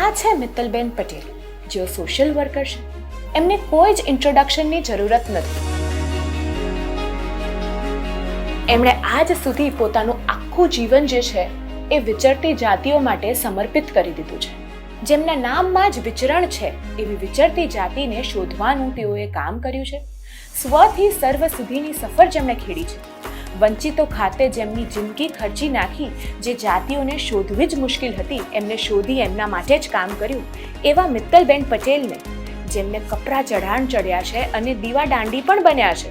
આ છે મિત્તલબેન પટેલ, જેઓ સોશિયલ વર્કર છે. એમને કોઈ જ ઇન્ટ્રોડક્શનની જરૂરત નથી. એમણે આજ સુધી પોતાનું આખું જીવન જે છે એ વિચરતી જાતિઓ માટે સમર્પિત કરી દીધું છે. જેમના નામમાં જ વિચરણ છે એવી વિચરતી જાતિને શોધવાનું તેઓએ કામ કર્યું છે. સ્વથી સર્વ સુધીની સફર જેમણે ખેડી છે. વંચિતો ખાતે જેમની જિંદગી ખર્ચી નાખી, જે જાતિઓને શોધવી જ મુશ્કેલ હતી એમને શોધી એમના માટે જ કામ કર્યું, એવા મિત્તલબેન પટેલને, જેમને કપરા ચઢાણ ચડ્યા છે અને દીવા દાંડી પણ બન્યા છે,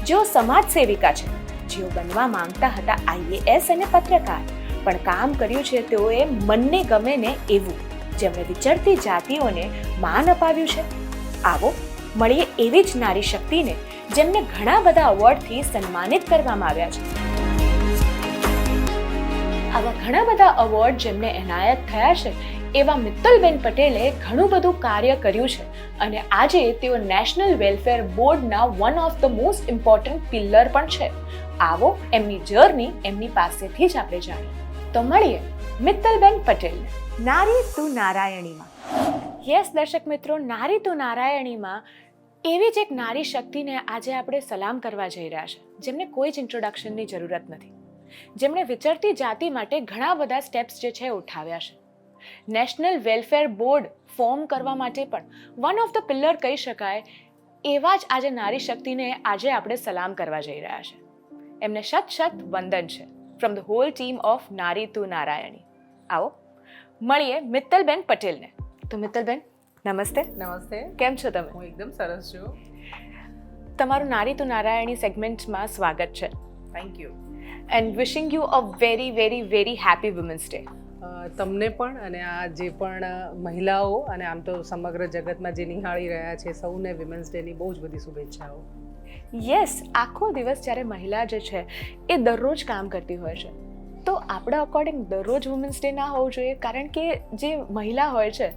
જેઓ સમાજ સેવિકા છે, જેઓ બનવા માંગતા હતા IAS અને પત્રકાર, પણ કામ કર્યું છે તેઓએ મનને ગમે ને એવું, જેમણે વિચરતી જાતિઓને માન અપાવ્યું છે. આવો મળીએ એવી જ નારી શક્તિને જેમને ઘણા બધા એવોર્ડથી સન્માનિત કરવામાં આવ્યા છે. આવા ઘણા બધા એવોર્ડ જેમને એનાયત થયા છે એવા મિત્તલબેન પટેલે ઘણું બધું કાર્ય કર્યું છે અને આજે તેઓ નેશનલ વેલફેર બોર્ડના one of the most important pillar પણ છે. આવો એમની જર્ની એમની પાસેથી જ આપણે જાણીએ. તો મળીએ મિત્તલબેન પટેલને નારી તું નારાયણીમાં. યસ દર્શક મિત્રો, નારી તું નારાયણીમાં એવી જ એક નારી શક્તિને આજે આપણે સલામ કરવા જઈ રહ્યા છે, જેમને કોઈ જ ઇન્ટ્રોડક્શનની જરૂરત નથી, જેમણે વિચરતી જાતિ માટે ઘણા બધા સ્ટેપ્સ જે છે ઉઠાવ્યા છે. નેશનલ વેલફેર બોર્ડ ફોર્મ કરવા માટે પણ વન ઓફ ધ પિલર કહી શકાય એવા જ આજે નારી શક્તિને આજે આપણે સલામ કરવા જઈ રહ્યા છે. એમને શત શત વંદન છે from the whole team of Nari Tu નારાયણી. આવો મળીએ મિત્તલબેન પટેલને. તો મિત્તલબેન નમસ્તે. નમસ્તે. કેમ છો તમે? હું એકદમ સરસ છું. તમારું નારી તું નારાયણી સેગમેન્ટમાં સ્વાગત છે. Thank you. And wishing you a very very very happy women's day. તમને પણ અને આ જે પણ મહિલાઓ અને આમ તો સમગ્ર જગતમાં જે નિહાળી રહ્યા છે સૌને વિમેન્સ ડેની બહુ જ બધી શુભેચ્છાઓ. યસ, આખો દિવસ જ્યારે મહિલા જે છે એ દરરોજ કામ કરતી હોય છે, તો આપણા અકોર્ડિંગ દરરોજ વુમન્સ ડે ના હોવું જોઈએ, કારણ કે જે મહિલા હોય છે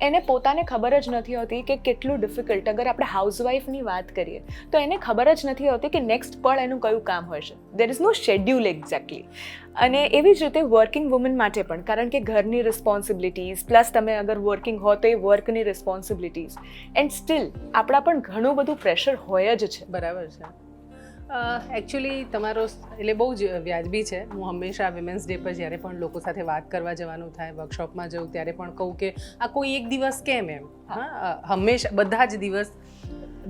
એને પોતાને ખબર જ નથી હોતી કે કેટલું ડિફિકલ્ટ, અગર આપણે હાઉસવાઈફની વાત કરીએ તો એને ખબર જ નથી હોતી કે નેક્સ્ટ પળ એનું કયું કામ હોય છે. There is no schedule exactly. અને એવી જ રીતે વર્કિંગ વુમન માટે પણ, કારણ કે ઘરની રિસ્પોન્સિબિલિટીઝ પ્લસ તમે અગર વર્કિંગ હો તો એ વર્કની રિસ્પોન્સિબિલિટીઝ, એન્ડ સ્ટીલ આપણા પણ ઘણું બધું પ્રેશર હોય જ છે. બરાબર છે. એકચ્યુઅલી તમારો એટલે બહુ જ વ્યાજબી છે. હું હંમેશા વિમેન્સ ડે પર જ્યારે પણ લોકો સાથે વાત કરવા જવાનું થાય, વર્કશોપમાં જઉં ત્યારે પણ કહું કે આ કોઈ એક દિવસ કેમ એમ. હા, હંમેશા બધા જ દિવસ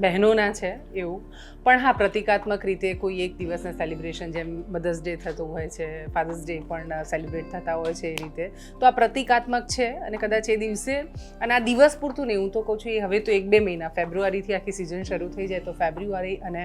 બહેનોના છે એવું, પણ હા પ્રતિકાત્મક રીતે કોઈ એક દિવસના સેલિબ્રેશન, જેમ મધર્સ ડે થતો હોય છે, ફાધર્સ ડે પણ સેલિબ્રેટ થતા હોય છે, એ રીતે તો આ પ્રતિકાત્મક છે. અને કદાચ એ દિવસે અને આ દિવસ પૂરતું નહીં, હું તો કહું છું એ હવે તો 1-2 મહિના, ફેબ્રુઆરીથી આખી સિઝન શરૂ થઈ જાય તો ફેબ્રુઆરી અને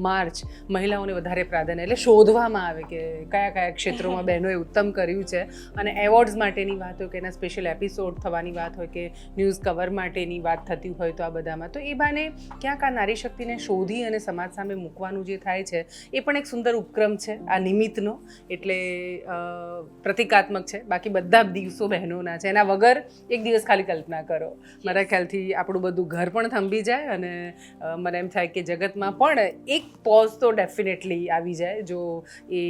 માર્ચ મહિલાઓને વધારે પ્રાધાન્ય, એટલે શોધવામાં આવે કે કયા કયા ક્ષેત્રોમાં બહેનોએ ઉત્તમ કર્યું છે. અને એવોર્ડ્સ માટેની વાત હોય કે એના સ્પેશિયલ એપિસોડ થવાની વાત હોય કે ન્યૂઝ કવર માટેની વાત થતી હોય તો આ બધામાં, તો એ બાને ક્યાંક આ નારી શક્તિને શોધી અને સમાજ સામે મૂકવાનું જે થાય છે એ પણ એક સુંદર ઉપક્રમ છે આ નિમિત્તનો. એટલે પ્રતિકાત્મક છે. બાકી બધા દિવસો બહેનોના છે. એના વગર એક દિવસ ખાલી કલ્પના કરો, મારા ખ્યાલથી આપણું બધું ઘર પણ થંભી જાય અને મને એમ થાય કે જગતમાં પણ એક પોઝ તો ડેફિનેટલી આવી જાય જો એ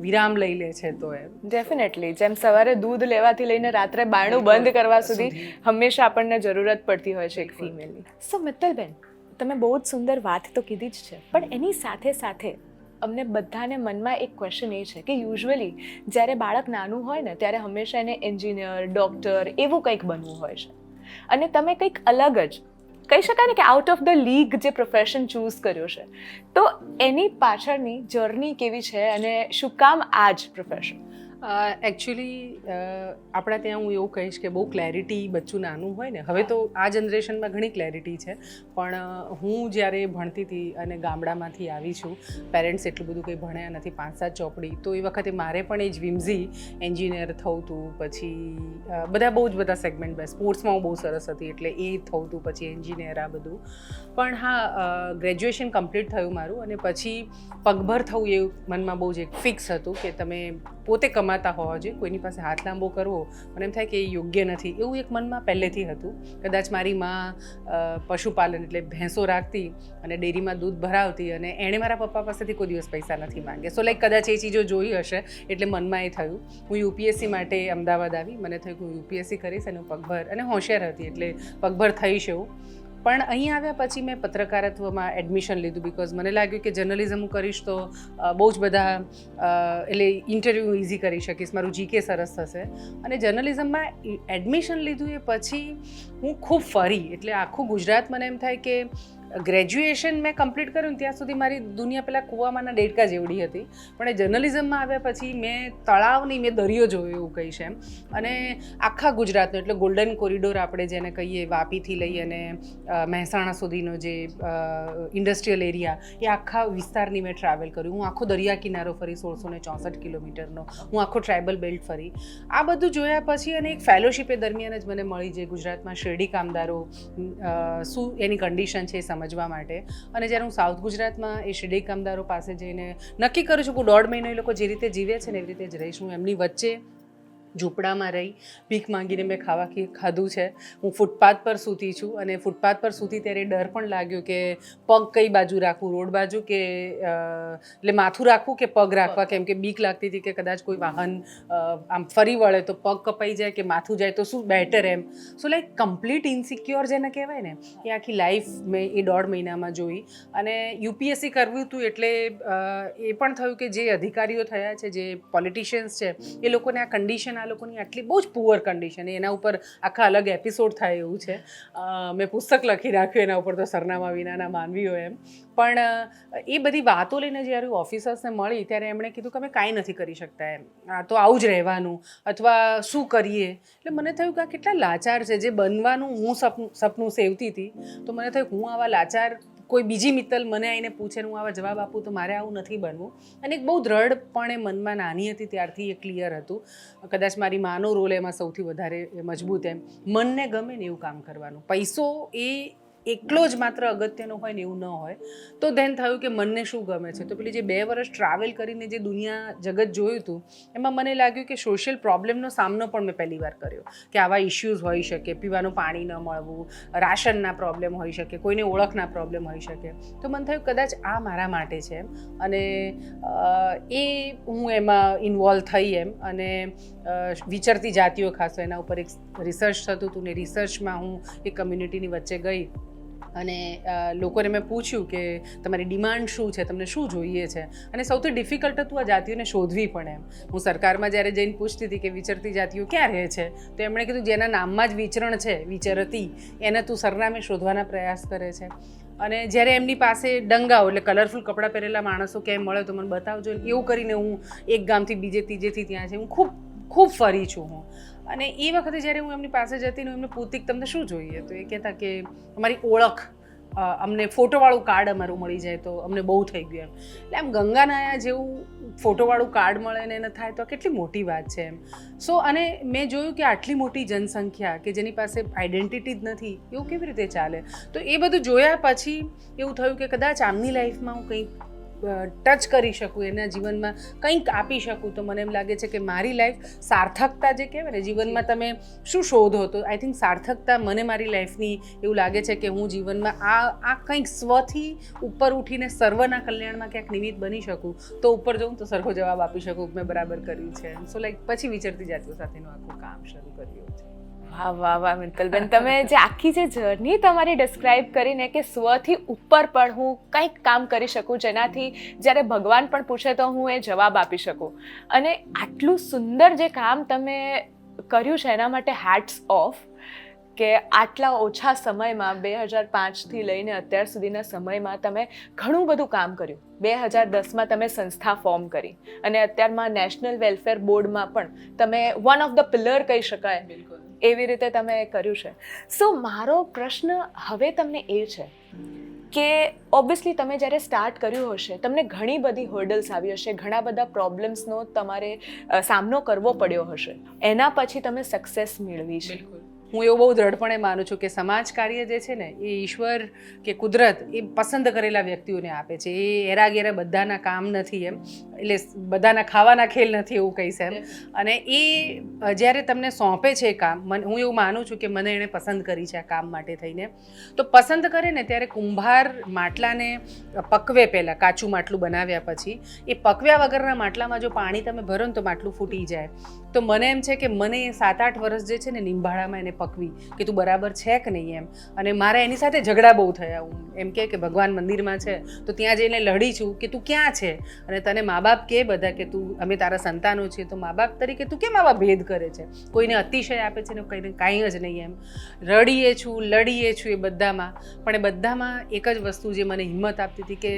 વિરામ લઈ લે છે તો. એમ ડેફિનેટલી, જેમ સવારે દૂધ લેવાથી લઈને રાત્રે બારણું બંધ કરવા સુધી હંમેશા આપણને જરૂરત પડતી હોય છે એક ફિમેલની. સો મિત્તલબેન, તમે બહુ જ સુંદર વાત તો કીધી જ છે, પણ એની સાથે સાથે અમને બધાને મનમાં એક ક્વેશ્ચન એ છે કે યુઝ્યુઅલી જ્યારે બાળક નાનું હોય ને ત્યારે હંમેશા એને એન્જિનિયર, ડૉક્ટર એવું કંઈક બનવું હોય છે, અને તમે કંઈક અલગ જ કહી શકાય ને કે આઉટ ઓફ ધ લીગ જે પ્રોફેશન ચૂઝ કર્યો છે, તો એની પાછળની જર્ની કેવી છે અને શું કામ આ જ પ્રોફેશન? એકચ્યુઅલી આપણા ત્યાં હું એવું કહીશ કે બહુ ક્લેરિટી બચ્ચું નાનું હોય ને, હવે તો આ જનરેશનમાં ઘણી ક્લેરિટી છે, પણ હું જ્યારે ભણતી હતી અને ગામડામાંથી આવી છું, પેરેન્ટ્સ એટલું બધું કંઈ ભણ્યા નથી, 5-7 ચોપડી, તો એ વખતે મારે પણ એ જ વિમઝી એન્જિનિયર થવું હતું, પછી બધા બહુ જ બધા સેગમેન્ટ, સ્પોર્ટ્સમાં હું બહુ સરસ હતી એટલે એ થવું હતું, પછી એન્જિનિયર આ બધું. પણ હા, ગ્રેજ્યુએશન કમ્પ્લીટ થયું મારું અને પછી પગભર થવું એ મનમાં બહુ જ એક ફિક્સ હતું કે તમે પોતે કમાઈ કમાતા હોવા જોઈએ, કોઈની પાસે હાથ લાંબો કરવો મને એમ થાય કે એ યોગ્ય નથી, એવું એક મનમાં પહેલેથી હતું. કદાચ મારી માં પશુપાલન એટલે ભેંસો રાખતી અને ડેરીમાં દૂધ ભરાવતી અને એણે મારા પપ્પા પાસેથી કોઈ દિવસ પૈસા નથી માંગ્યા. સો લાઈક કદાચ એ ચીજો જોઈ હશે એટલે મનમાં એ થયું. હું યુપીએસસી માટે અમદાવાદ આવી, મને થયું કે હું યુપીએસસી કરીશ અને પગભર અને હોશિયાર હતી એટલે પગભર થઈશ એવું. પણ અહીં આવ્યા પછી મેં પત્રકારત્વમાં એડમિશન લીધું બિકોઝ મને લાગ્યું કે જર્નલિઝમ હું કરીશ તો બહુ જ બધા એટલે ઇન્ટરવ્યૂ ઇઝી કરી શકીશ, મારું જીકે સરસ થશે. અને જર્નલિઝમમાં એડમિશન લીધું એ પછી હું ખૂબ ફરી, એટલે આખું ગુજરાત મને એમ થાય કે ગ્રેજ્યુએશન મેં કમ્પ્લીટ કર્યું ત્યાં સુધી મારી દુનિયા પેલા કૂવામાંના ડેડકા જેવડી હતી, પણ એ જર્નલિઝમમાં આવ્યા પછી મેં તળાવ નહીં મેં દરિયો જોયો એવું કહીશ એમ. અને આખા ગુજરાતનો એટલે ગોલ્ડન કોરિડોર આપણે જેને કહીએ, વાપીથી લઈ અને મહેસાણા સુધીનો જે ઇન્ડસ્ટ્રીયલ એરિયા, એ આખા વિસ્તારની મેં ટ્રાવેલ કર્યું. હું આખો દરિયા કિનારો ફરી 1664 કિલોમીટરનો, હું આખો ટ્રાઇબલ બેલ્ટ ફરી. આ બધું જોયા પછી અને એક ફેલોશિપ એ દરમિયાન જ મને મળી જે ગુજરાતમાં શેરડી કામદારો શું એની કન્ડિશન છે સમજવા માટે. અને જ્યારે હું સાઉથ ગુજરાતમાં એ શેરડી કામદારો પાસે જઈને નક્કી કરું છું કે 1.5 મહિનો એ લોકો જે રીતે જીવે છે ને એવી રીતે જ રહીશ. હું એમની વચ્ચે ઝૂંપડામાં રહી ભીખ માંગીને મેં ખાધું છે. હું ફૂટપાથ પર સૂતી છું અને ફૂટપાથ પર સૂતી ત્યારે ડર પણ લાગ્યો કે પગ કઈ બાજુ રાખવું, રોડ બાજુ કે એટલે માથું રાખવું કે પગ રાખવા, કેમ કે બીક લાગતી હતી કે કદાચ કોઈ વાહન આમ ફરી વળે તો પગ કપાઈ જાય કે માથું જાય તો શું બેટર એમ. સો લાઈક કમ્પ્લીટ ઇન્સિક્યોર જેને કહેવાય ને એ આખી લાઈફ મેં એ 1.5 મહિનામાં જોઈ. અને યુપીએસસી કરવું હતું એટલે એ પણ થયું કે જે અધિકારીઓ થયા છે, જે પોલિટિશિયન્સ છે, એ લોકોને આ કન્ડિશન, આ લોકોની આટલી બહુ જ પુઅર કન્ડિશન, એના ઉપર આખા અલગ એપિસોડ થાય એવું છે. મેં પુસ્તક લખી રાખ્યું એના ઉપર તો સરનામા વિનાના માનવીઓ એમ. પણ એ બધી વાતો લઈને જ્યારે ઓફિસર્સને મળી ત્યારે એમણે કીધું કે અમે કાંઈ નથી કરી શકતા એમ, આ તો આવું જ રહેવાનું અથવા શું કરીએ. એટલે મને થયું કે આ કેટલા લાચાર છે, જે બનવાનું હું સપનું સેવતી હતી તો મને થયું હું આવા લાચાર કોઈ બીજી મિત્તલ મને આવીને પૂછે હું આવા જવાબ આપું તો મારે આવું નથી બનવું. અને એક બહુ દ્રઢપણે મનમાં નાની હતી ત્યારથી એ ક્લિયર હતું. કદાચ મારી માનો રોલ એમાં સૌથી વધારે મજબૂત એમ, મનને ગમે ને એવું કામ કરવાનું. પૈસો એ એકલો જ માત્ર અગત્યનો હોય ને એવું ન હોય. તો ધેન થયું કે મનને શું ગમે છે. તો પેલી જે 2 વર્ષ ટ્રાવેલ કરીને જે દુનિયા જગત જોયું હતું એમાં મને લાગ્યું કે સોશિયલ પ્રોબ્લેમનો સામનો પણ મેં પહેલી વાર કર્યો કે આવા ઇશ્યુઝ હોઈ શકે, પીવાનું પાણી ન મળવું, રાશનના પ્રોબ્લેમ હોઈ શકે, કોઈને ઓળખના પ્રોબ્લેમ હોઈ શકે. તો મને થયું કદાચ આ મારા માટે છે અને એ હું એમાં ઇન્વોલ્વ થઈ એમ. અને વિચરતી જાતિઓ ખાસ એના ઉપર એક રિસર્ચ થતું હતું ને રિસર્ચમાં હું એક કમ્યુનિટીની વચ્ચે ગઈ અને લોકોને મેં પૂછ્યું કે તમારી ડિમાન્ડ શું છે, તમને શું જોઈએ છે. અને સૌથી ડિફિકલ્ટ હતું આ જાતિઓને શોધવી પણ એમ. હું સરકારમાં જ્યારે જઈને પૂછતી હતી કે વિચરતી જાતિઓ ક્યાં રહે છે તો એમણે કીધું જેના નામમાં જ વિચરણ છે, વિચરતી, એને તું સરનામે શોધવાના પ્રયાસ કરે છે. અને જ્યારે એમની પાસે ડંગાઓ એટલે કલરફુલ કપડાં પહેરેલા માણસો ક્યાંય મળે તો મને બતાવજો, એવું કરીને હું એક ગામથી બીજે ત્રીજેથી ત્યાં છે હું ખૂબ ફરી છું હું. અને એ વખતે જ્યારે હું એમની પાસે જતી ને એમને પૂછતી તમને શું જોઈએ તો એ કહેતા કે અમારી ઓળખ, અમને ફોટોવાળું કાર્ડ અમારું મળી જાય તો અમને બહુ થઈ ગયું એમ. એટલે આમ ગંગાનાયા જેવું ફોટોવાળું કાર્ડ મળે ને એને થાય તો કેટલી મોટી વાત છે એમ. સો અને મેં જોયું કે આટલી મોટી જનસંખ્યા કે જેની પાસે આઈડેન્ટિટી જ નથી એવું કેવી રીતે ચાલે. તો એ બધું જોયા પછી એવું થયું કે કદાચ આમની લાઈફમાં હું કંઈક ટચ કરી શકું, એના જીવનમાં કંઈક આપી શકું તો મને એમ લાગે છે કે મારી લાઈફ સાર્થકતા જે કહેવાય ને, જીવનમાં તમે શું શોધો તો આઈ થિંક સાર્થકતા મને મારી લાઈફની એવું લાગે છે કે હું જીવનમાં આ કંઈક સ્વથી ઉપર ઉઠીને સર્વના કલ્યાણમાં ક્યાંક નિમિત્ત બની શકું તો ઉપર જઉં તો સરખો જવાબ આપી શકું મેં બરાબર કર્યું છે. સો લાઈક પછી વિચરતી જાતિઓ સાથેનું આખું કામ શરૂ કર્યું છે. વાહ વાહ વાહ મિત્તલબેન, તમે જે આખી જે જર્ની તમારી ડિસ્ક્રાઇબ કરીને કે સ્વથી ઉપર પણ હું કંઈક કામ કરી શકું જેનાથી જ્યારે ભગવાન પણ પૂછે તો હું એ જવાબ આપી શકું. અને આટલું સુંદર જે કામ તમે કર્યું છે એના માટે હેટ્સ ઓફ કે આટલા ઓછા સમયમાં 2005થી લઈને અત્યાર સુધીના સમયમાં તમે ઘણું બધું કામ કર્યું. 2010માં તમે સંસ્થા ફોર્મ કરી અને અત્યારમાં નેશનલ વેલફેર બોર્ડમાં પણ તમે વન ઓફ ધ પિલર કહી શકાય એવી રીતે તમે કર્યું છે. સો મારો પ્રશ્ન હવે તમને એ છે કે ઓબ્વિયસલી તમે જ્યારે સ્ટાર્ટ કર્યું હશે તમને ઘણી બધી હર્ડલ્સ આવી હશે, ઘણા બધા પ્રોબ્લેમ્સનો તમારે સામનો કરવો પડ્યો હશે, એના પછી તમે સક્સેસ મેળવી છે. હું એવું બહુ દ્રઢપણે માનું છું કે સમાજ કાર્ય જે છે ને એ ઈશ્વર કે કુદરત એ પસંદ કરેલા વ્યક્તિઓને આપે છે. એ એરાગેરા બધાના કામ નથી એમ, એટલે બધાના ખાવાના ખેલ નથી એવું કહીશ એમ. અને એ જ્યારે તમને સોંપે છે કામ, હું એવું માનું છું કે મને એણે પસંદ કરી છે આ કામ માટે થઈને. તો પસંદ કરે ને ત્યારે કુંભાર માટલાને પકવે પહેલાં, કાચું માટલું બનાવ્યા પછી એ પકવ્યા વગરના માટલામાં જો પાણી તમે ભરો ને તો માટલું ફૂટી જાય. તો મને એમ છે કે મને 7-8 વર્ષ જે છે ને નિંબાળામાં એને પકવી કે તું બરાબર છે કે નહીં એમ. અને મારા એની સાથે ઝઘડા બહુ થયા. હું એમ કે ભગવાન મંદિરમાં છે તો ત્યાં જઈને લડી છું કે તું ક્યાં છે, અને તને મા બાપ કે બધા કે તું અમે તારા સંતાનો છીએ, તો મા બાપ તરીકે તું કેમ આવા ભેદ કરે છે, કોઈને અતિશય આપે છે ને કોઈને કાંઈ જ નહીં એમ. રડીએ છું, લડીએ છું એ બધામાં, પણ એ બધામાં એક જ વસ્તુ જે મને હિંમત આપતી હતી કે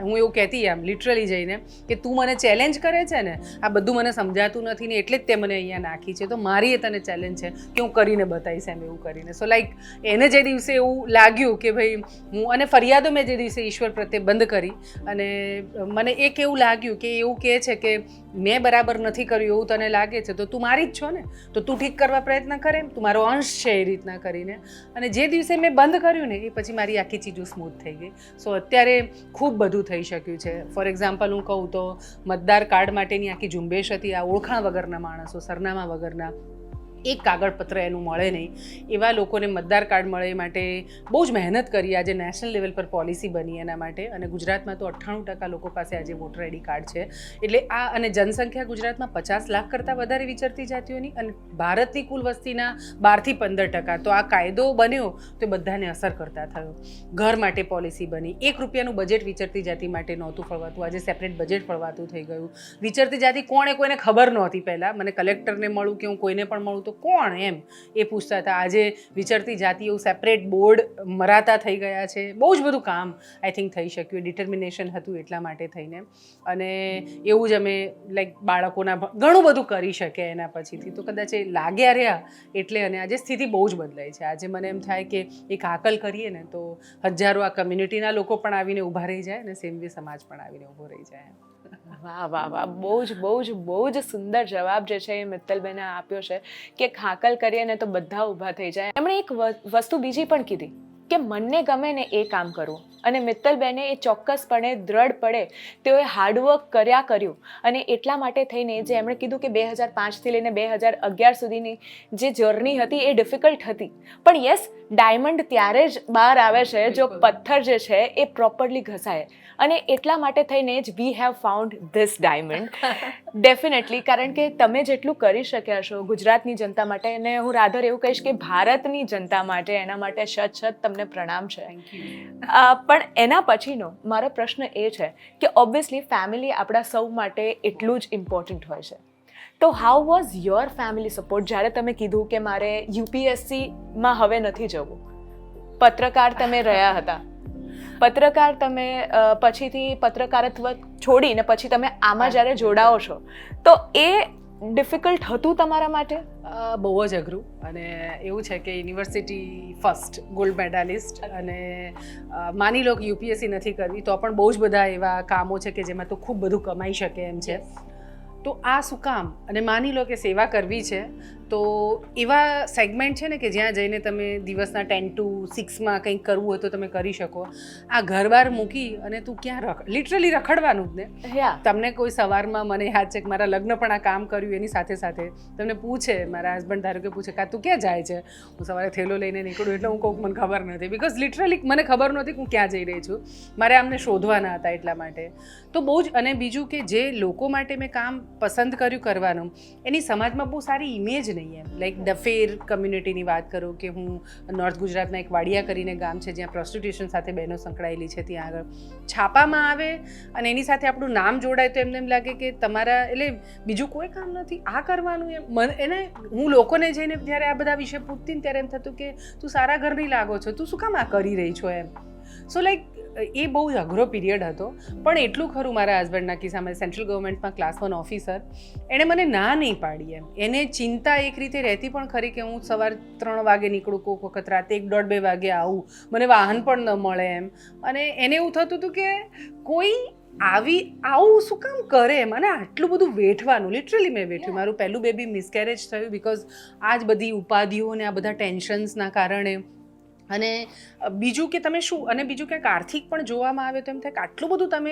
હું એવું કહેતી આમ લિટરલી જઈને કે તું મને ચેલેન્જ કરે છે ને, આ બધું મને સમજાતું નથી ને એટલે જ તે મને અહીંયા નાખી છે, તો મારી એ તને ચેલેન્જ છે કે હું કરીને બતાવીશ એમ એવું કરીને. સો લાઈક એને જે દિવસે એવું લાગ્યું કે ભાઈ હું, અને ફરિયાદો મેં જે દિવસે ઈશ્વર પ્રત્યે બંધ કરી, અને મને એક એવું લાગ્યું કે એવું કહે છે કે મેં બરાબર નથી કર્યું એવું તને લાગે છે તો તું મારી જ છો ને, તો તું ઠીક કરવા પ્રયત્ન કરે, તું મારો અંશ છે એ રીતના કરીને. અને જે દિવસે મેં બંધ કર્યું ને એ પછી મારી આખી ચીજો સ્મૂથ થઈ ગઈ. સો અત્યારે ખૂબ બધું થઈ શક્યું છે. ફોર એક્ઝામ્પલ હું કહું તો મતદાર કાર્ડ માટેની આખી ઝુંબેશ હતી, આ ઓળખાણ વગરના માણસો, સરનામા વગરના, એક કાગળપત્ર એનું મળે નહીં એવા લોકોને મતદાર કાર્ડ મળે એ માટે બહુ જ મહેનત કરી. આજે નેશનલ લેવલ પર પોલિસી બની એના માટે, અને ગુજરાતમાં તો 98% લોકો પાસે આજે વોટર આઈડી કાર્ડ છે. એટલે આ, અને જનસંખ્યા ગુજરાતમાં 50 લાખ કરતાં વધારે વિચરતી જાતિઓની, અને ભારતની કુલ વસ્તીના 12 થી 15%. તો આ કાયદો બન્યો તો એ બધાને અસર કરતા થયો. ઘર માટે પોલિસી બની, ₹1 બજેટ વિચરતી જાતિ માટે નહોતું ફળવાતું, આજે સેપરેટ બજેટ ફળવાતું થઈ ગયું. વિચરતી જાતિ કોઈને ખબર નહોતી પહેલાં, મને કલેક્ટરને મળું કે હું કોઈને પણ મળું તો કોણ એમ એ પૂછતા હતા. આજે વિચરતી જાતિઓ સેપરેટ બોર્ડ મરાતા થઈ ગયા છે. બહુ જ બધું કામ આઈ થિંક થઈ શક્યું, ડિટર્મિનેશન હતું એટલા માટે થઈને. અને એવું જ અમે લાઈક બાળકોના ઘણું બધું કરી શકે એના પછીથી. તો કદાચ એ લાગ્યા રહ્યા એટલે, અને આજે સ્થિતિ બહુ જ બદલાઈ છે. આજે મને એમ થાય કે એક હાકલ કરીએ ને તો હજારો આ કમ્યુનિટીના લોકો પણ આવીને ઊભા રહી જાય, અને સેમવી સમાજ પણ આવીને ઊભો રહી જાય. વાહ વાહ વાહ, બહુ જ સુંદર જવાબ જે છે એ મિત્તલબેને આપ્યો છે કે હાકલ કરીએ ને તો બધા ઊભા થઈ જાય. એમણે એક વસ્તુ બીજી પણ કીધી કે મનને ગમે ને એ કામ કરવું, અને મિત્તલબેને એ ચોક્કસપણે દ્રઢપણે તેઓએ હાર્ડવર્ક કર્યું, અને એટલા માટે થઈને જે એમણે કીધું કે 2005થી લઈને 2011 સુધીની જે જર્ની હતી એ ડિફિકલ્ટ હતી, પણ યસ, ડાયમંડ ત્યારે જ બહાર આવે છે જો પથ્થર જે છે એ પ્રોપરલી ઘસાય, અને એટલા માટે થઈને જ we have found this diamond definitely. કારણ કે તમે જેટલું કરી શક્યા છો ગુજરાતની જનતા માટે, અને હું રાધર એવું કહીશ કે ભારતની જનતા માટે, એના માટે શત તમને પ્રણામ છે. પણ એના પછીનો મારો પ્રશ્ન એ છે કે ઓબ્વિયસલી ફેમિલી આપણા સૌ માટે એટલું જ ઇમ્પોર્ટન્ટ હોય છે. તો how was your family support જ્યારે તમે કીધું કે મારે UPSCમાં હવે નથી જવું? પત્રકાર તમે રહ્યા હતા, પત્રકાર તમે પછીથી પત્રકારત્વ છોડીને પછી તમે આમાં જ્યારે જોડાઓ છો, તો એ ડિફિકલ્ટ હતું તમારા માટે? બહુ જ અઘરું. અને એવું છે કે યુનિવર્સિટી ફર્સ્ટ ગોલ્ડ મેડાલિસ્ટ, અને માની લો કે UPSC નથી કરવી તો પણ બહુ જ બધા એવા કામો છે કે જેમાં તો ખૂબ બધું કમાઈ શકે એમ છે. તો આ શું કામ? અને માની લો કે સેવા કરવી છે તો એવા સેગમેન્ટ છે ને કે જ્યાં જઈને તમે દિવસના 10 to 6માં કંઈક કરવું હોય તો તમે કરી શકો. આ ઘરબાર મૂકી અને તું ક્યાં લિટરલી રખડવાનું જ ને. તમને કોઈ સવારમાં, મને યાદ છે કે મારા લગ્ન પણ આ કામ કર્યું એની સાથે સાથે તમને પૂછે, મારા હસબન્ડ ધારો કે પૂછે કા તું ક્યાં જાય છે, હું સવારે થેલો લઈને નીકળું એટલે હું કહું મને ખબર નથી, બિકોઝ લિટરલી મને ખબર નહોતી કે હું ક્યાં જઈ રહી છું. મારે આમને શોધવાના હતા એટલા માટે. તો બહુ જ, અને બીજું કે જે લોકો માટે મેં કામ પસંદ કર્યું કરવાનું, એની સમાજમાં બહુ સારી ઇમેજ નહીં એમ. લાઈક ડફેર કમ્યુનિટીની વાત કરું કે હું નોર્થ ગુજરાતના એક વાડિયા કરીને ગામ છે જ્યાં પ્રોસ્ટિટ્યુશન સાથે બહેનો સંકળાયેલી છે, ત્યાં આગળ છાપામાં આવે અને એની સાથે આપણું નામ જોડાય તો એમને એમ લાગે કે તમારા, એટલે બીજું કોઈ કામ નથી, આ કરવાનું એમ. એને હું લોકોને જઈને જ્યારે આ બધા વિશે પૂછતી ને ત્યારે એમ થતું કે તું સારા ઘરની લાગો છો, તું શું કામ આ કરી રહી છો એમ. સો લાઈક એ બહુ જ અઘરો પીરિયડ હતો. પણ એટલું ખરું, મારા હસબન્ડના કિસ્સામાં સેન્ટ્રલ ગવર્મેન્ટમાં ક્લાસ 1 ઓફિસર, એણે મને ના નહીં પાડી એમ. એને ચિંતા એક રીતે રહેતી પણ ખરી કે હું સવારે 3 વાગે નીકળું, કોઈક વખત રાતે 1-1:30 વાગે આવું, મને વાહન પણ ન મળે એમ. અને એને એવું થતું હતું કે કોઈ આવું શું કામ કરે એમ, અને આટલું બધું વેઠવાનું, લિટરલી મેં વેઠ્યું. મારું પહેલું બેબી મિસકેરેજ થયું બિકોઝ આ જ બધી ઉપાધિઓ ને આ બધા ટેન્શન્સના કારણે. અને બીજું કે તમે શું, અને બીજું ક્યાંક આર્થિક પણ જોવામાં આવે તો એમ થાય કે આટલું બધું તમે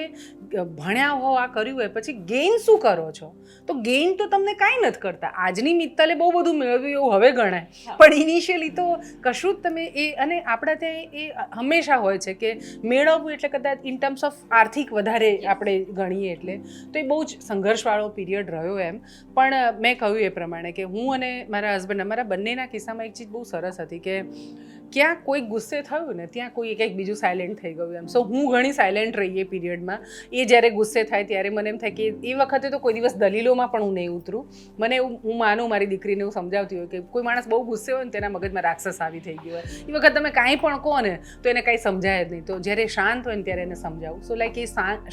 ભણ્યા હો, આ કર્યું હોય, પછી ગેઇન શું કરો છો? તો ગેઇન તો તમને કાંઈ નથી કરતા. આજની મિત્તલે બહુ બધું મેળવ્યું એવું હવે ગણાય, પણ ઇનિશિયલી તો કશું જ તમે અને આપણા ત્યાં એ હંમેશા હોય છે કે મેળવવું એટલે કદાચ ઇન ટર્મ્સ ઓફ આર્થિક વધારે આપણે ગણીએ એટલે, તો એ બહુ જ સંઘર્ષવાળો પીરિયડ રહ્યો એમ. પણ મેં કહ્યું એ પ્રમાણે કે હું અને મારા હસબન્ડ, અમારા બંનેના કિસ્સામાં એક ચીજ બહુ સરસ હતી કે ક્યાં કોઈ ગુસ્સે થયું ને ત્યાં કોઈ એક બીજું સાયલેન્ટ થઈ ગયું એમ. સો હું ઘણી સાયલેન્ટ રહી એ પીરિયડમાં. એ જ્યારે ગુસ્સે થાય ત્યારે મને એમ થાય કે એ વખતે તો કોઈ દિવસ દલીલોમાં પણ હું નહીં ઉતરું. મને એવું, હું માનું મારી દીકરીને હું સમજાવતી હોય કે કોઈ માણસ બહુ ગુસ્સે હોય ને તેના મગજમાં રાક્ષસ આવી થઈ ગયો હોય, એ વખત તમે કાંઈ પણ કહો ને તો એને કાંઈ સમજાય જ નહીં. તો જ્યારે શાંત હોય ને ત્યારે એને સમજાવું. સો લાઈક એ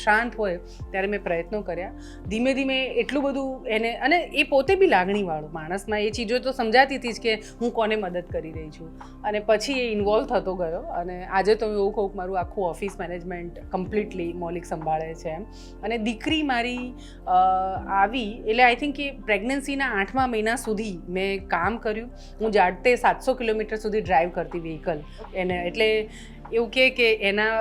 શાંત હોય ત્યારે મેં પ્રયત્નો કર્યા ધીમે ધીમે એટલું બધું એને, અને એ પોતે બી લાગણીવાળો માણસમાં એ ચીજો તો સમજાતી હતી જ કે હું કોને મદદ કરી રહી છું. અને પછી એ ઇન્વોલ્વ થતો ગયો, અને આજે તો એવું કહું કે મારું આખું ઓફિસ મેનેજમેન્ટ કમ્પ્લીટલી મૌલિક સંભાળે છે એમ. અને દીકરી મારી આવી એટલે આઈ થિંક કે પ્રેગ્નન્સીના 8મા મહિના સુધી મેં કામ કર્યું. હું જાતે 700 કિલોમીટર સુધી ડ્રાઈવ કરતી વ્હીકલ એને. એટલે એવું કે એના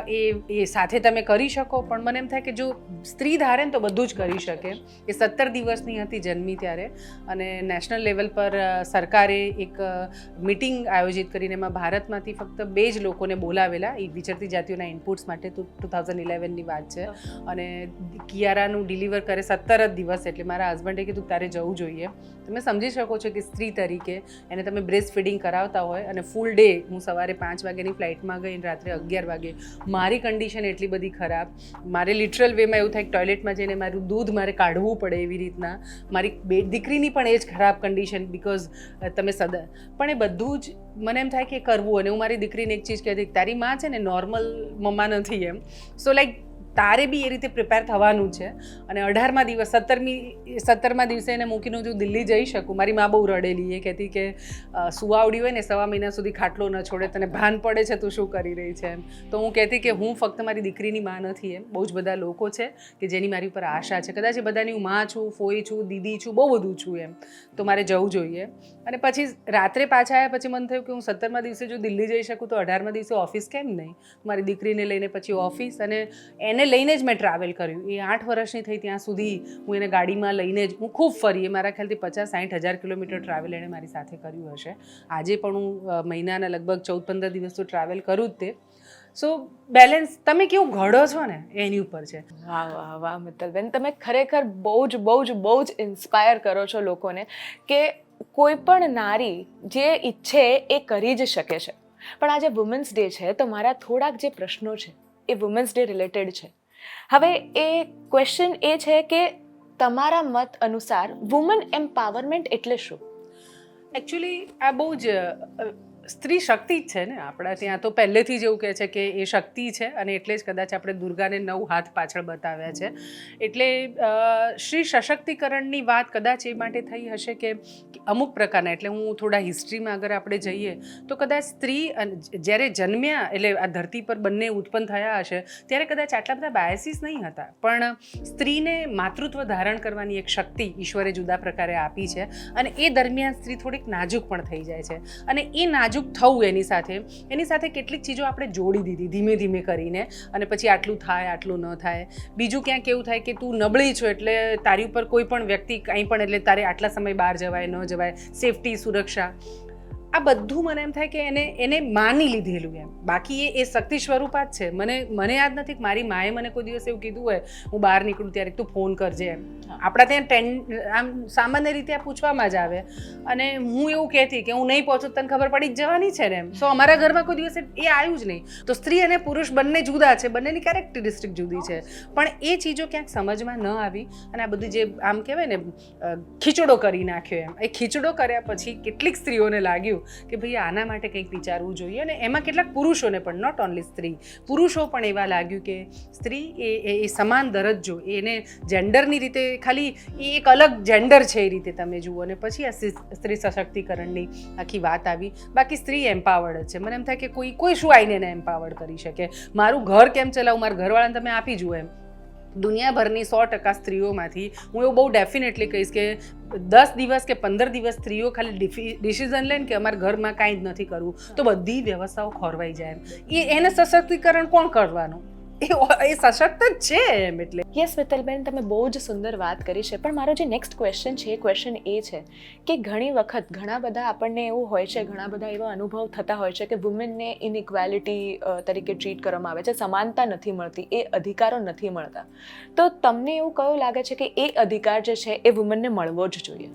એ સાથે તમે કરી શકો, પણ મને એમ થાય કે જો સ્ત્રી ધારે ને તો બધું જ કરી શકે. એ 17 દિવસની હતી જન્મી ત્યારે, અને નેશનલ લેવલ પર સરકારે એક મિટિંગ આયોજિત કરીને એમાં ભારતમાંથી ફક્ત 2 જ લોકોને બોલાવેલા એ વિચરતી જાતિઓના ઇનપુટ્સ માટે. 2011ની વાત છે. અને કિયારાનું ડિલિવર કરે 17 જ દિવસ, એટલે મારા હસબન્ડે કીધું તારે જવું જોઈએ. તમે સમજી શકો છો કે સ્ત્રી તરીકે એને તમે બ્રેસ્ટ ફીડિંગ કરાવતા હોય, અને ફૂલ ડે, હું સવારે 5 વાગ્યાની ફ્લાઇટમાં ગઈ, રાત્રે 11 વાગે. મારી કન્ડિશન એટલી બધી ખરાબ, મારે લિટરલ વેમાં એવું થાય કે ટોયલેટમાં જઈને મારું દૂધ મારે કાઢવું પડે એવી રીતના. મારી દીકરીની પણ એ જ ખરાબ કન્ડિશન, બિકોઝ તમે પણ એ બધું જ મને એમ થાય કે કરવું. અને હું મારી દીકરીને એક ચીજ કહેતી, તારી માં છે ને નોર્મલ મમ્મા નથી એમ. સો લાઈક તારે બી એ રીતે પ્રિપેર થવાનું છે. અને 18મા દિવસ 17મા દિવસે એને મૂકીને જો દિલ્હી જઈ શકું, મારી મા બહુ રડેલી. એ કહેતી કે સુવાવડી હોય ને 1.5 મહિના સુધી ખાટલો ન છોડે, તને ભાન પડે છે તું શું કરી રહી છે એમ. તો હું કહેતી કે હું ફક્ત મારી દીકરીની માં નથી એમ, બહુ જ બધા લોકો છે કે જેની મારી ઉપર આશા છે. કદાચ એ બધાની હું માં છું, ફોઈ છું, દીદી છું, બહુ બધું છું એમ. તો મારે જવું જોઈએ. અને પછી રાત્રે પાછા આવ્યા પછી મને થયું કે હું 17મા દિવસે જો દિલ્હી જઈ શકું તો 18મા દિવસે ઓફિસ કેમ નહીં. મારી દીકરીને લઈને પછી ઓફિસ, અને એને લઈને જ મેં ટ્રાવેલ કર્યું. એ 8 વર્ષની થઈ ત્યાં સુધી હું એને ગાડીમાં લઈને જ હું ખૂબ ફરી. એ મારા ખ્યાલથી 50-60 હજાર કિલોમીટર ટ્રાવેલ એણે મારી સાથે કર્યું હશે. આજે પણ હું મહિનાના લગભગ 14-15 દિવસ તો ટ્રાવેલ કરું જ તે. સો બેલેન્સ તમે કેવું ઘડો છો ને એની ઉપર છે. વાહ વાહ વાહ મિત્તલબેન, તમે ખરેખર બહુ જ ઇન્સ્પાયર કરો છો લોકોને કે કોઈ પણ નારી જે ઈચ્છે એ કરી જ શકે છે. પણ આજે વુમન્સ ડે છે તો મારા થોડાક જે પ્રશ્નો છે એ વુમન્સ ડે રિલેટેડ છે. હવે એ ક્વેશ્ચન એ છે કે તમારા મત અનુસાર વુમન એમ્પાવરમેન્ટ એટલે શું? એકચ્યુઅલી આ બહુ જ સ્ત્રી શક્તિ જ છે ને. આપણા ત્યાં તો પહેલેથી જ એવું કહે છે કે એ શક્તિ છે, અને એટલે જ કદાચ આપણે દુર્ગાને 9 હાથ પાછળ બતાવ્યા છે. એટલે શ્રી સશક્તિકરણની વાત કદાચ એ માટે થઈ હશે કે અમુક પ્રકારના, એટલે હું થોડા હિસ્ટ્રીમાં અગર આપણે જઈએ તો કદાચ સ્ત્રી જ્યારે જન્મ્યા, એટલે આ ધરતી પર બંને ઉત્પન્ન થયા હશે ત્યારે કદાચ આટલા બધા બાયસીસ નહીં હતા, પણ સ્ત્રીને માતૃત્વ ધારણ કરવાની એક શક્તિ ઈશ્વરે જુદા પ્રકારે આપી છે. અને એ દરમિયાન સ્ત્રી થોડીક નાજુક પણ થઈ જાય છે. અને એ નાજુક થવું એની સાથે કેટલીક ચીજો આપણે જોડી દીધી ધીમે ધીમે કરીને, અને પછી આટલું થાય આટલું ન થાય. બીજું ક્યાંક એવું થાય કે તું નબળી છો એટલે તારી ઉપર કોઈ પણ વ્યક્તિ કંઈ પણ, એટલે તારે આટલા સમય બહાર જવાય ન જવાય, સેફટી, સુરક્ષા, આ બધું મને એમ થાય કે એને માની લીધેલું એમ. બાકી એ શક્તિ સ્વરૂપા જ છે. મને યાદ નથી કે મારી માએ મને કોઈ દિવસ એવું કીધું હોય હું બહાર નીકળું ત્યારે તું ફોન કરજે એમ. આપણા ત્યાં આમ સામાન્ય રીતે આ પૂછવામાં જ આવે, અને હું એવું કહેતી કે હું નહીં પહોંચું તને ખબર પડી જ જવાની છે ને એમ. સો અમારા ઘરમાં કોઈ દિવસ એ આવ્યું જ નહીં. તો સ્ત્રી અને પુરુષ બંને જુદા છે, બંનેની કેરેક્ટરિસ્ટિક જુદી છે, પણ એ ચીજો ક્યાંક સમજમાં ન આવી. અને આ બધું જે આમ કહેવાય ને ખીચડો કરી નાખ્યો એમ, એ ખીચડો કર્યા પછી કેટલીક સ્ત્રીઓને લાગ્યું કે ભાઈ આના માટે કંઈક વિચારવું જોઈએ. અને એમાં કેટલાક પુરુષોને પણ, નોટ ઓનલી સ્ત્રી, પુરુષો પણ એવા લાગ્યું કે સ્ત્રી એ સમાન દરજ્જો, એને જેન્ડરની રીતે ખાલી એ એક અલગ જેન્ડર છે એ રીતે તમે જુઓ. અને પછી આ સ્ત્રી સશક્તિકરણની આખી વાત આવી. બાકી સ્ત્રી એમ્પાવર્ડ છે. મને એમ થાય કે કોઈ શું આવીને એને એમ્પાવર્ડ કરી શકે. મારું ઘર કેમ ચલાવું, મારા ઘરવાળાને તમે આપી જુઓ એમ. દુનિયાભરની 100% સ્ત્રીઓમાંથી હું એવું બહુ ડેફિનેટલી કહીશ કે 10 દિવસ કે 15 દિવસ સ્ત્રીઓ ખાલી ડિસિઝન લઈને કે અમારા ઘરમાં કાંઈ જ નથી કરવું તો બધી વ્યવસ્થાઓ ખોરવાઈ જાય એને સશક્તિકરણ કોણ કરવાનું? એ સશક્ત જ છે એમ. એટલે યસ મિત્તલબેન, તમે બહુ જ સુંદર વાત કરી છે, પણ મારો જે નેક્સ્ટ ક્વેશ્ચન છે એ ક્વેશ્ચન એ છે કે ઘણી વખત ઘણા બધા આપણને એવું હોય છે, ઘણા બધા એવા અનુભવ થતા હોય છે કે વુમેનને ઇનઇક્વાલિટી તરીકે ટ્રીટ કરવામાં આવે છે, સમાનતા નથી મળતી, એ અધિકારો નથી મળતા. તો તમને એવું કયું લાગે છે કે એ અધિકાર જે છે એ વુમેનને મળવો જ જોઈએ?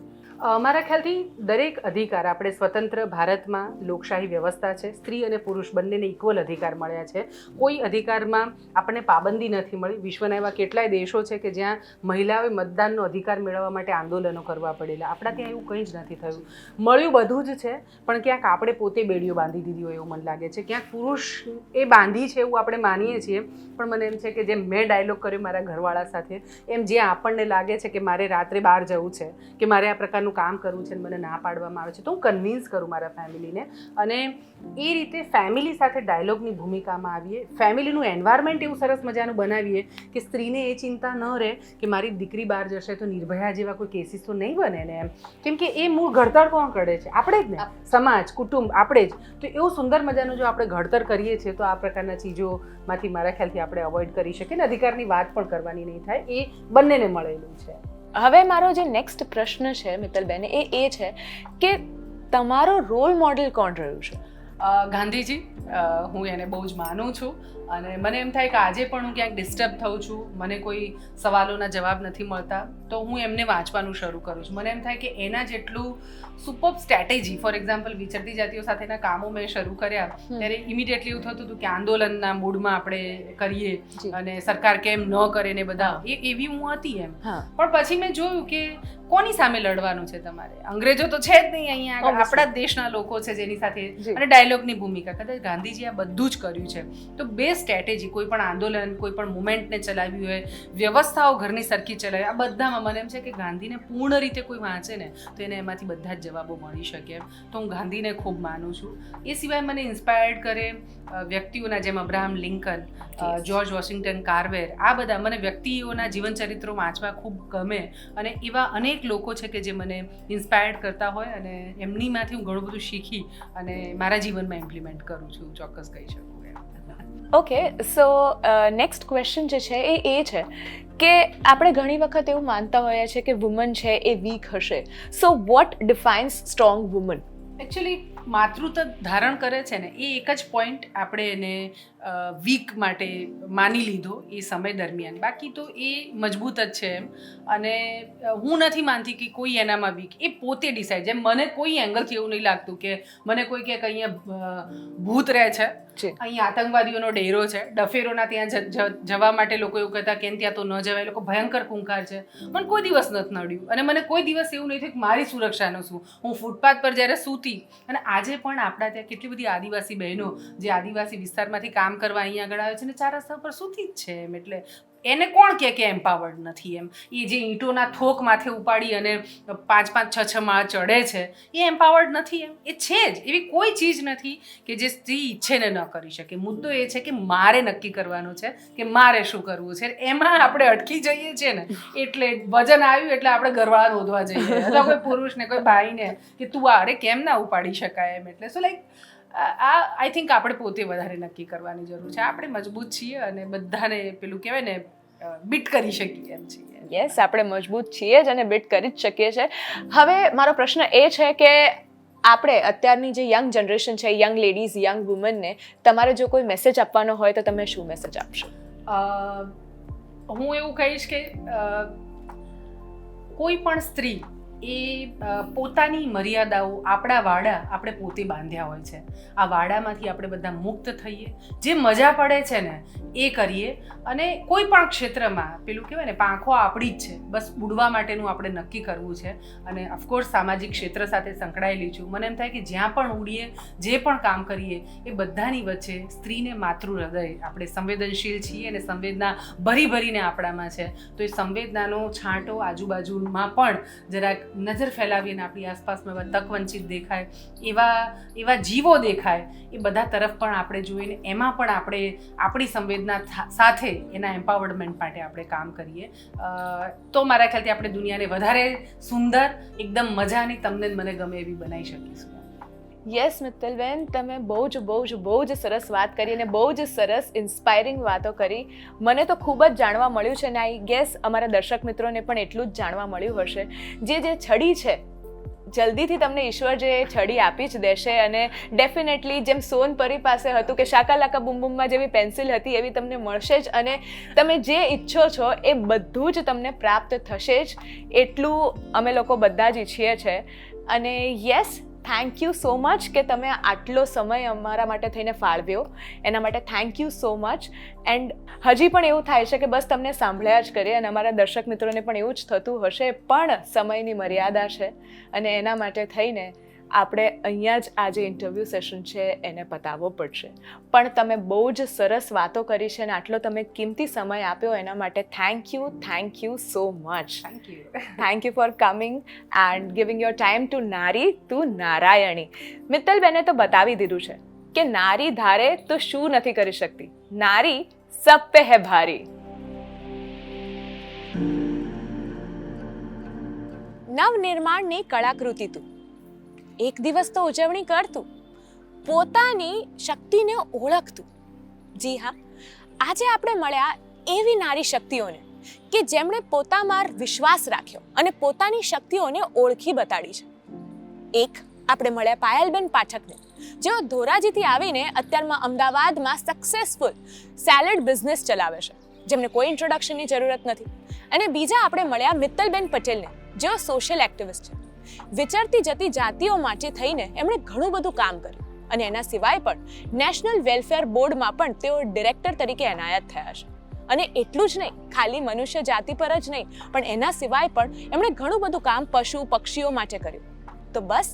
મારા ખ્યાલથી દરેક અધિકાર આપણે સ્વતંત્ર ભારતમાં લોકશાહી વ્યવસ્થા છે, સ્ત્રી અને પુરુષ બંનેને ઇક્વલ અધિકાર મળ્યા છે. કોઈ અધિકારમાં આપણને પાબંદી નથી મળી. વિશ્વના એવા કેટલાય દેશો છે કે જ્યાં મહિલાઓએ મતદાનનો અધિકાર મેળવવા માટે આંદોલનો કરવા પડેલા. આપણા ત્યાં એવું કંઈ જ નથી થયું. મળ્યું બધું જ છે, પણ ક્યાંક આપણે પોતે બેડીઓ બાંધી દીધી હોય એવું મને લાગે છે. ક્યાંક પુરુષ એ બાંધી છે એવું આપણે માનીએ છીએ, પણ મને એમ છે કે જેમ મેં ડાયલોગ કર્યો મારા ઘરવાળા સાથે, એમ જ્યાં આપણને લાગે છે કે મારે રાત્રે બહાર જવું છે કે મારે આ પ્રકારનું કામ કરવું છે અને મને ના પાડવામાં આવે છે, તો હું કન્વિન્સ કરું મારા ફેમિલીને. અને એ રીતે ફેમિલી સાથે ડાયલોગની ભૂમિકામાં આવીએ, ફેમિલીનું એન્વાયરમેન્ટ એવું સરસ મજાનું બનાવીએ કે સ્ત્રીને એ ચિંતા ન રહે કે મારી દીકરી બહાર જશે તો નિર્ભયા જેવા કોઈ કેસીસ તો નહીં બને ને એમ. કેમ કે એ મૂળ ઘડતર કોણ કરે છે? આપણે જ ને, સમાજ, કુટુંબ, આપણે જ. તો એવું સુંદર મજાનું જો આપણે ઘડતર કરીએ છીએ તો આ પ્રકારના ચીજોમાંથી મારા ખ્યાલથી આપણે અવોઇડ કરી શકીએ ને અધિકારની વાત પણ કરવાની નહીં થાય. એ બંનેને મળેલું છે. હવે મારો જે નેક્સ્ટ પ્રશ્ન છે મિત્તલબેન એ છે કે તમારો રોલ મોડેલ કોણ રહ્યું છે? ગાંધીજી. હું એને બહુ જ માનું છું અને મને એમ થાય કે આજે પણ હું ક્યાંક ડિસ્ટર્બ થઉં છું, મને કોઈ સવાલોના જવાબ નથી મળતા, તો હું એમને વાંચવાનું શરૂ કરું છું. મને એમ થાય કે એના જેટલું સુપર સ્ટ્રેટેજી, ફોર એક્ઝામ્પલ વિચરતી જાતિઓ સાથેના કામો મેં શરૂ કર્યા ત્યારે ઇમિડિયેટલી એવું થતું હતું કે આંદોલનના મૂડમાં આપણે કરીએ અને સરકાર કેમ ન કરે ને બધા, એવી હું હતી એમ. પણ પછી મેં જોયું કે કોની સામે લડવાનું છે તમારે? અંગ્રેજો તો છે જ નહીં અહીંયા આગળ, આપણા જ દેશના લોકો છે જેની સાથે, અને ડાયલોગની ભૂમિકા. કદાચ ગાંધીજી આ બધું જ કર્યું છે. તો બે સ્ટ્રેટેજી, કોઈ પણ આંદોલન, કોઈ પણ મુવમેન્ટને ચલાવ્યું હોય, વ્યવસ્થાઓ ઘરની સરખી ચલાવી, આ બધામાં મને એમ છે કે ગાંધીને પૂર્ણ રીતે કોઈ વાંચે ને તો એને એમાંથી બધા જ જવાબો મળી શકે એમ. તો હું ગાંધીને ખૂબ માનું છું. એ સિવાય મને ઇન્સ્પાયર્ડ કરે વ્યક્તિઓના જેમ અબ્રાહમ લિંકન, જ્યોર્જ વોશિંગ્ટન કાર્વેર, આ બધા મને વ્યક્તિઓના જીવનચરિત્રો વાંચવા ખૂબ ગમે. અને એવા અનેક લોકો છે કે જે મને ઇન્સ્પાયર્ડ કરતા હોય અને એમનીમાંથી હું ઘણું બધું શીખી અને મારા જીવનમાં ઇમ્પ્લિમેન્ટ કરું છું, ચોક્કસ કહી શકું. ઓકે, સો નેક્સ્ટ ક્વેશ્ચન જે છે એ છે કે આપણે ઘણી વખત એવું માનતા હોઈએ છીએ કે વુમન છે એ વીક હશે. So what defines strong woman? Actually માતૃત્વ ધારણ કરે છે ને એ એક જ પોઈન્ટ આપણે એને વીક માટે માની લીધો એ સમય દરમિયાન. બાકી તો એ મજબૂત જ છે એમ. અને હું નથી માનતી કે કોઈ એનામાં વીક, એ પોતે ડિસાઇડ. જેમ મને કોઈ એંગલથી એવું નહીં લાગતું કે મને કોઈ કે અહીંયા ભૂત રહે છે, અહીંયા આતંકવાદીઓનો ડેરો છે, ડફેરોના ત્યાં જવા માટે લોકો એવું કહેતા કે ત્યાં તો ન જવાય, લોકો ભયંકર ખૂંખાર છે. મને કોઈ દિવસ નથી નડ્યું અને મને કોઈ દિવસ એવું નહીં થયું કે મારી સુરક્ષાનું શું. હું ફૂટપાથ પર જ્યારે સૂતી, અને આજે પણ આપણા ત્યાં કેટલી બધી આદિવાસી બહેનો જે આદિવાસી વિસ્તારમાંથી કામ કરવા અહીંયા આગળ આવે છે ને ચાર રસ્તા પર સૂતી જ છે એમ. એટલે એને કોણ કે એમ્પાવર્ડ નથી એમ? એ જે ઈંટોના થોક માથે ઉપાડી અને 5-5, 6-6 માળ ચડે છે એ એમ્પાવર્ડ નથી એમ? એ છે જ. એવી કોઈ ચીજ નથી કે જે સ્ત્રી ઈચ્છે ને ન કરી શકે. મુદ્દો એ છે કે મારે નક્કી કરવાનું છે કે મારે શું કરવું છે. એમાં આપણે અટકી જઈએ છીએ ને એટલે વજન આવ્યું એટલે આપણે ઘરવાળા શોધવા જઈએ, અથવા કોઈ પુરુષને, કોઈ ભાઈને કે તું અરે કેમ ના ઉપાડી શકાય એમ. એટલે સો લાઈક આ આઈ થિંક આપણે પોતે વધારે નક્કી કરવાની જરૂર છે. આપણે મજબૂત છીએ અને બધાને પેલું કહેવાય ને બીટ કરી શકીએ એમ છીએ. યસ, આપણે મજબૂત છીએ જ અને બીટ કરી જ શકીએ છીએ. હવે મારો પ્રશ્ન એ છે કે આપણે અત્યારની જે યંગ જનરેશન છે, યંગ લેડીઝ, યંગ વુમનને તમારે જો કોઈ મેસેજ આપવાનો હોય તો તમે શું મેસેજ આપશો? હું એવું કહીશ કે કોઈ પણ સ્ત્રી એ પોતાની મર્યાદાઓ, આપણા વાડા આપણે પોતે બાંધ્યા હોય છે. આ વાડામાંથી આપણે બધા મુક્ત થઈએ, જે મજા પડે છે ને એ કરીએ. અને કોઈ પણ ક્ષેત્રમાં પેલું કહેવાય ને પાંખો આપણી જ છે, બસ ઉડવા માટેનું આપણે નક્કી કરવું છે. અને ઓફકોર્સ સામાજિક ક્ષેત્ર સાથે સંકળાયેલી છું. મને એમ થાય કે જ્યાં પણ ઉડીએ, જે પણ કામ કરીએ, એ બધાની વચ્ચે સ્ત્રીને માતૃ હૃદય, આપણે સંવેદનશીલ છીએ અને સંવેદના ભરીને આપણામાં છે. તો એ સંવેદનાનો છાંટો આજુબાજુમાં પણ જરાક નજર ફેલાવીએ ને આપણી આસપાસમાં એવા તક વંચિત દેખાય, એવા જીવો દેખાય, એ બધા તરફ પણ આપણે જોઈને એમાં પણ આપણે આપણી સંવેદના સાથે એના એમ્પાવરમેન્ટ માટે આપણે કામ કરીએ તો મારા ખ્યાલથી આપણે દુનિયાને વધારે સુંદર, એકદમ મજાની, તમને મને ગમે એવી બનાવી શકીશું. યસ મિત્તલબેન, તમે બહુ જ સરસ વાત કરી અને બહુ જ સરસ ઇન્સ્પાયરિંગ વાતો કરી. મને તો ખૂબ જ જાણવા મળ્યું છે અને આઈ ગેસ અમારા દર્શક મિત્રોને પણ એટલું જ જાણવા મળ્યું હશે. જે છડી છે, જલ્દીથી તમને ઈશ્વર જે છડી આપી જ દેશે અને ડેફિનેટલી જેમ સોનપરી પાસે હતું કે શાકાલાકા બૂમ બૂમમાં જેવી પેન્સિલ હતી એવી તમને મળશે જ અને તમે જે ઈચ્છો છો એ બધું જ તમને પ્રાપ્ત થશે જ. એટલું અમે લોકો બધા જ ઈચ્છીએ છીએ. અને yes, thank you so much કે તમે આટલો સમય અમારા માટે થઈને ફાળવ્યો, એના માટે thank you so much. And હજી પણ એવું થાય છે કે બસ તમને સાંભળ્યા જ કરીએ અને અમારા દર્શક મિત્રોને પણ એવું જ થતું હશે, પણ સમયની મર્યાદા છે અને એના માટે થઈને આપણે અહીંયા જ આ જે ઇન્ટરવ્યૂ સેશન છે એને પતાવવો પડશે. પણ તમે બહુ જ સરસ વાતો કરી છે અને આટલો તમે કિંમતી સમય આપ્યો એના માટે thank you so much. Thank you for coming and giving your time to નારી ટુ નારાયણી. મિત્તલબેને તો બતાવી દીધું છે કે નારી ધારે તો શું નથી કરી શકતી, નારી સબ પે હે ભારી. નવનિર્માણની કળાકૃતિ તું, એક દિવસ તો ઉજવણી કરતું, પોતાની શક્તિને ઓળખતું. જી હા, આજે આપણે મળ્યા એવી નારી શક્તિઓને કે જેમણે પોતામાં વિશ્વાસ રાખ્યો અને પોતાની શક્તિઓને ઓળખી બતાડી છે. એક આપણે મળ્યા પાયલબેન પાઠકને, જેઓ ધોરાજીથી આવીને અત્યારમાં અમદાવાદમાં સક્સેસફુલ સેલેડ બિઝનેસ ચલાવે છે, જેમને કોઈ ઇન્ટ્રોડક્શનની જરૂરત નથી. અને બીજા આપણે મળ્યા મિત્તલબેન પટેલને, જેઓ સોશિયલ એક્ટિવિસ્ટ છે. વિચરતી જતી જાતિઓ માટે થઈને એમણે ઘણું બધું કામ કર્યું અને એના સિવાય પણ નેશનલ વેલફેર બોર્ડમાં પણ તેઓ ડિરેક્ટર તરીકે એનાયત થયા છે. અને એટલું જ નહીં, ખાલી મનુષ્ય જાતિ પર જ નહીં પણ એના સિવાય પણ એમણે ઘણું બધું કામ પશુ પક્ષીઓ માટે કર્યું. તો બસ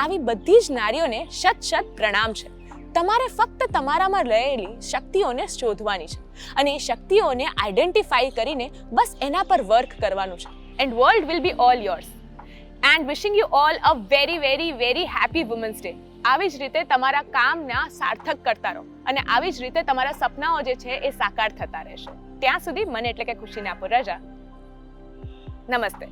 આવી બધી જ નારીઓને શત પ્રણામ છે. તમારે ફક્ત તમારામાં રહેલી શક્તિઓને શોધવાની છે અને એ શક્તિઓને આઈડેન્ટિફાઈ કરીને બસ એના પર વર્ક કરવાનું છે. And world will be all yours. And wishing you all a very happy women's day. આવી જ રીતે તમારા કામના સાર્થક કરતા રહો અને આવી જ રીતે તમારા સપનાઓ જે છે એ સાકાર થતા રહેશે. ત્યાં સુધી મને એટલે કે ખુશીને આપો રજા. નમસ્તે.